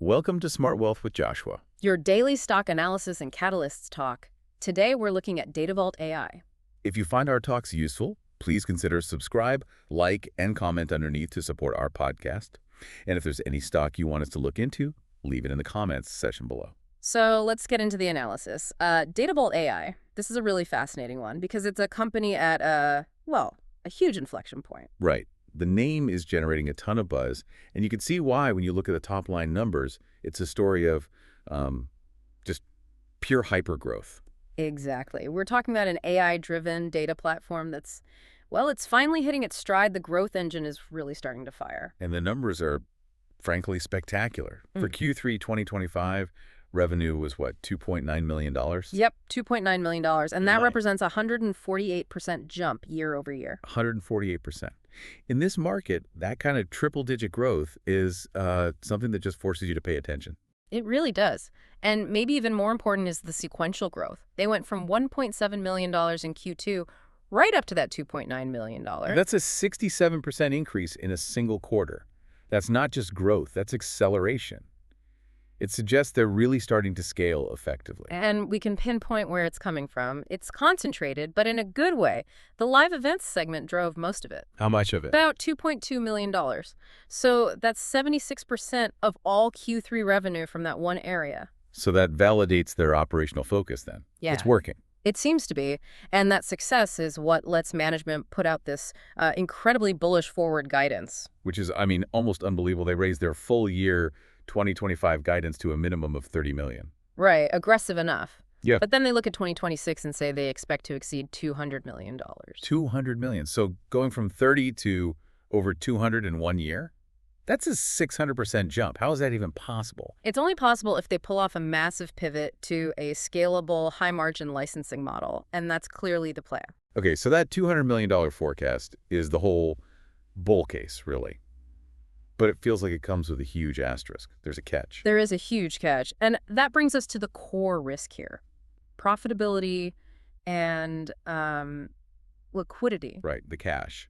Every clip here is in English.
Welcome to Smart Wealth with Joshua. Your daily stock analysis and catalysts talk. Today, we're looking at Datavault AI. If you find our talks useful, please consider subscribe, like, and comment underneath to support our podcast. And if there's any stock you want us to look into, leave it in the comments section below. So let's get into the analysis. Datavault AI, this is a really fascinating one because it's a company at a huge inflection point. Right. The name is generating a ton of buzz, and you can see why when you look at the top-line numbers. It's a story of just pure hypergrowth. Exactly. We're talking about an AI-driven data platform that's, it's finally hitting its stride. The growth engine is really starting to fire. And the numbers are, frankly, spectacular. For Q3 2025, revenue was, what, $2.9 million? Yep, $2.9 million. And that represents a 148% jump year over year. 148%. In this market, that kind of triple-digit growth is something that just forces you to pay attention. It really does. And maybe even more important is the sequential growth. They went from $1.7 million in Q2 right up to that $2.9 million. That's a 67% increase in a single quarter. That's not just growth, that's acceleration. It suggests they're really starting to scale effectively. And we can pinpoint where it's coming from. It's concentrated, but in a good way. The live events segment drove most of it. How much of it? About $2.2 million. So that's 76% of all Q3 revenue from that one area. So that validates their operational focus then. Yeah. It's working. It seems to be. And that success is what lets management put out this incredibly bullish forward guidance. Which is, almost unbelievable. They raised their full year 2025 guidance to a minimum of $30 million. Right. Aggressive enough. Yeah. But then they look at 2026 and say they expect to exceed $200 million. $200 million. So going from 30 to over 200 in 1 year? That's a 600% jump. How is that even possible? It's only possible if they pull off a massive pivot to a scalable, high-margin licensing model, and that's clearly the plan. Okay, so that $200 million forecast is the whole bull case, really. But it feels like it comes with a huge asterisk. There's a catch. There is a huge catch, and that brings us to the core risk here. Profitability and liquidity. Right, the cash.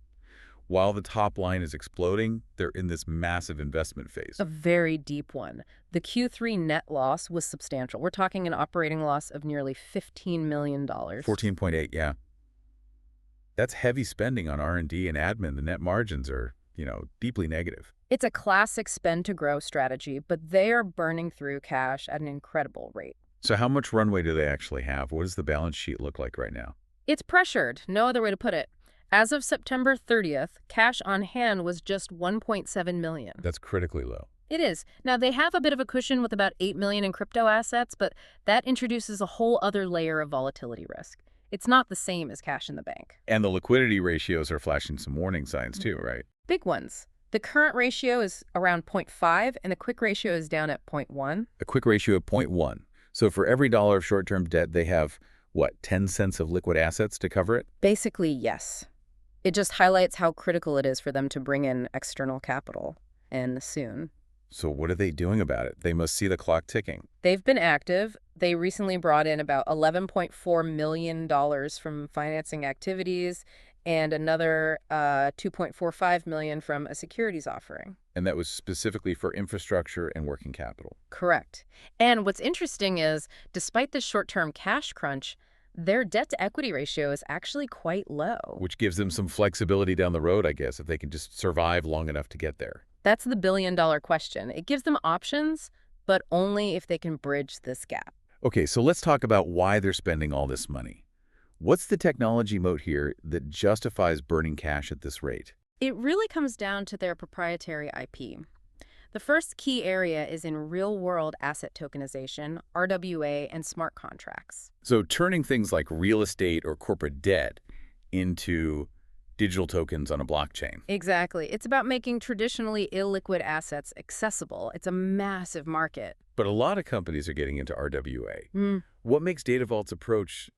While the top line is exploding, they're in this massive investment phase. A very deep one. The Q3 net loss was substantial. We're talking an operating loss of nearly $15 million. 14.8, yeah. That's heavy spending on R&D and admin. The net margins are, deeply negative. It's a classic spend-to-grow strategy, but they are burning through cash at an incredible rate. So how much runway do they actually have? What does the balance sheet look like right now? It's pressured. No other way to put it. As of September 30th, cash on hand was just $1.7 million. That's critically low. It is. Now, they have a bit of a cushion with about $8 million in crypto assets, but that introduces a whole other layer of volatility risk. It's not the same as cash in the bank. And the liquidity ratios are flashing some warning signs too, right? Big ones. The current ratio is around 0.5, and the quick ratio is down at 0.1. A quick ratio of 0.1. So for every dollar of short-term debt, they have, 10 cents of liquid assets to cover it? Basically, yes. It just highlights how critical it is for them to bring in external capital, and soon. So what are they doing about it? They must see the clock ticking. They've been active. They recently brought in about $11.4 million from financing activities and another $2.45 million from a securities offering. And that was specifically for infrastructure and working capital. Correct. And what's interesting is, despite the short-term cash crunch, their debt-to-equity ratio is actually quite low. Which gives them some flexibility down the road, I guess, if they can just survive long enough to get there. That's the billion-dollar question. It gives them options, but only if they can bridge this gap. Okay, so let's talk about why they're spending all this money. What's the technology moat here that justifies burning cash at this rate? It really comes down to their proprietary IP. The first key area is in real-world asset tokenization, RWA, and smart contracts. So turning things like real estate or corporate debt into digital tokens on a blockchain. Exactly. It's about making traditionally illiquid assets accessible. It's a massive market. But a lot of companies are getting into RWA. What makes Datavault's approach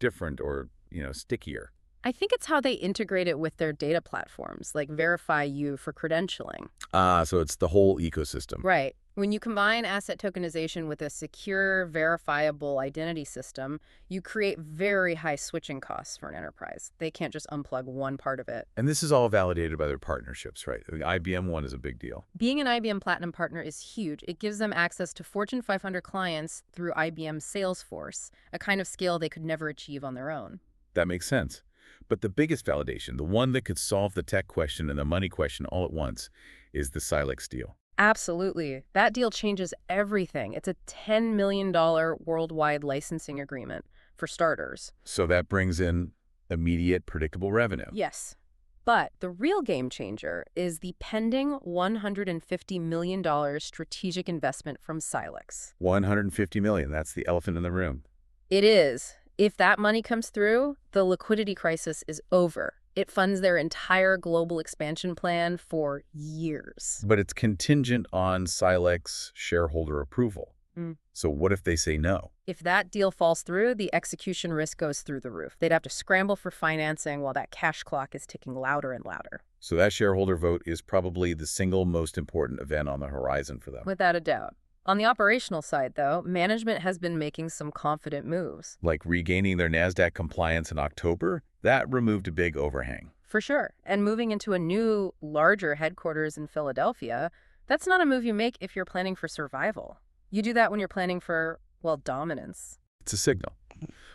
different or, stickier? I think it's how they integrate it with their data platforms, like Verify You for credentialing. So it's the whole ecosystem. Right. When you combine asset tokenization with a secure, verifiable identity system, you create very high switching costs for an enterprise. They can't just unplug one part of it. And this is all validated by their partnerships, right? The IBM one is a big deal. Being an IBM Platinum partner is huge. It gives them access to Fortune 500 clients through IBM Salesforce, a kind of scale they could never achieve on their own. That makes sense. But the biggest validation, the one that could solve the tech question and the money question all at once, is the Silex deal. Absolutely. That deal changes everything. It's a $10 million worldwide licensing agreement, for starters. So that brings in immediate, predictable revenue. Yes. But the real game changer is the pending $150 million strategic investment from Silex. $150 million, that's the elephant in the room. It is. If that money comes through, the liquidity crisis is over. It funds their entire global expansion plan for years. But it's contingent on Silex shareholder approval. So what if they say no? If that deal falls through, the execution risk goes through the roof. They'd have to scramble for financing while that cash clock is ticking louder and louder. So that shareholder vote is probably the single most important event on the horizon for them. Without a doubt. On the operational side, though, management has been making some confident moves. Like regaining their NASDAQ compliance in October, that removed a big overhang. For sure. And moving into a new, larger headquarters in Philadelphia, that's not a move you make if you're planning for survival. You do that when you're planning for, well, dominance. It's a signal.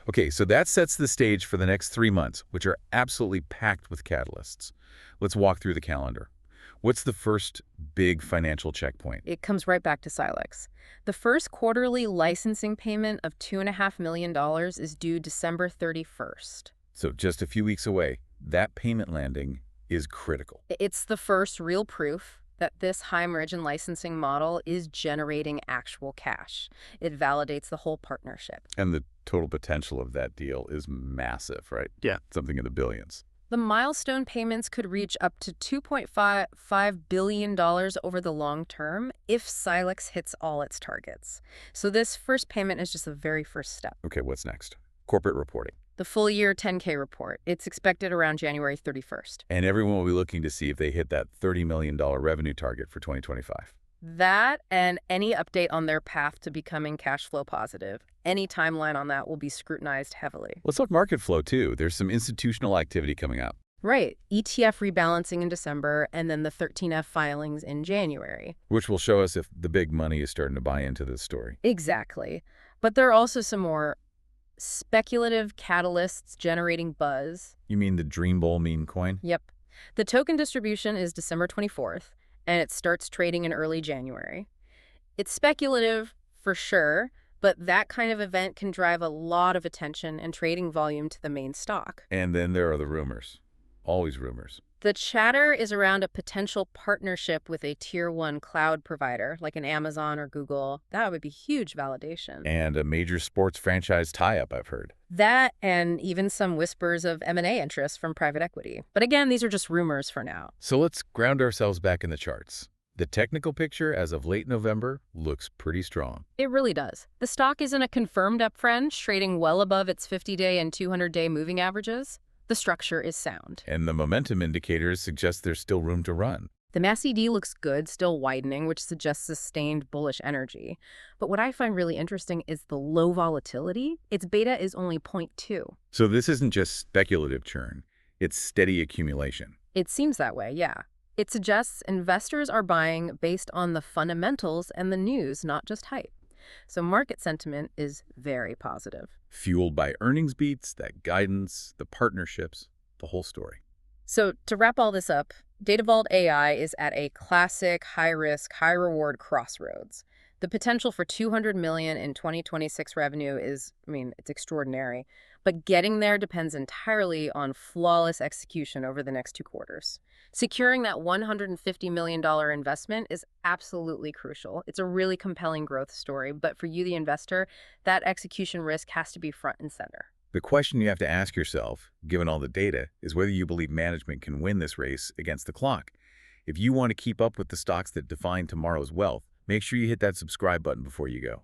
Okay, so that sets the stage for the next 3 months, which are absolutely packed with catalysts. Let's walk through the calendar. What's the first big financial checkpoint? It comes right back to Silex. The first quarterly licensing payment of $2.5 million is due December 31st. So just a few weeks away, that payment landing is critical. It's the first real proof that this high-margin licensing model is generating actual cash. It validates the whole partnership. And the total potential of that deal is massive, right? Yeah. Something in the billions. The milestone payments could reach up to $2.5 billion over the long term if Silex hits all its targets. So this first payment is just the very first step. Okay, what's next? Corporate reporting. The full year 10K report. It's expected around January 31st. And everyone will be looking to see if they hit that $30 million revenue target for 2025. That and any update on their path to becoming cash flow positive. Any timeline on that will be scrutinized heavily. Let's talk market flow, too. There's some institutional activity coming up. Right. ETF rebalancing in December and then the 13F filings in January. Which will show us if the big money is starting to buy into this story. Exactly. But there are also some more speculative catalysts generating buzz. You mean the Dream Bowl meme coin? Yep. The token distribution is December 24th, and it starts trading in early January. It's speculative, for sure, but that kind of event can drive a lot of attention and trading volume to the main stock. And then there are the rumors. Always rumors. The chatter is around a potential partnership with a Tier 1 cloud provider, like an Amazon or Google. That would be huge validation. And a major sports franchise tie-up, I've heard. That and even some whispers of M&A interest from private equity. But again, these are just rumors for now. So let's ground ourselves back in the charts. The technical picture as of late November looks pretty strong. It really does. The stock is in a confirmed uptrend, trading well above its 50-day and 200-day moving averages. The structure is sound. And the momentum indicators suggest there's still room to run. The MACD looks good, still widening, which suggests sustained bullish energy. But what I find really interesting is the low volatility. Its beta is only 0.2. So this isn't just speculative churn. It's steady accumulation. It seems that way, yeah. It suggests investors are buying based on the fundamentals and the news, not just hype. So market sentiment is very positive. Fueled by earnings beats, that guidance, the partnerships, the whole story. So to wrap all this up, Datavault AI is at a classic high-risk, high-reward crossroads. The potential for $200 million in 2026 revenue is, it's extraordinary. But getting there depends entirely on flawless execution over the next 2 quarters. Securing that $150 million investment is absolutely crucial. It's a really compelling growth story, but for you, the investor, that execution risk has to be front and center. The question you have to ask yourself, given all the data, is whether you believe management can win this race against the clock. If you want to keep up with the stocks that define tomorrow's wealth, make sure you hit that subscribe button before you go.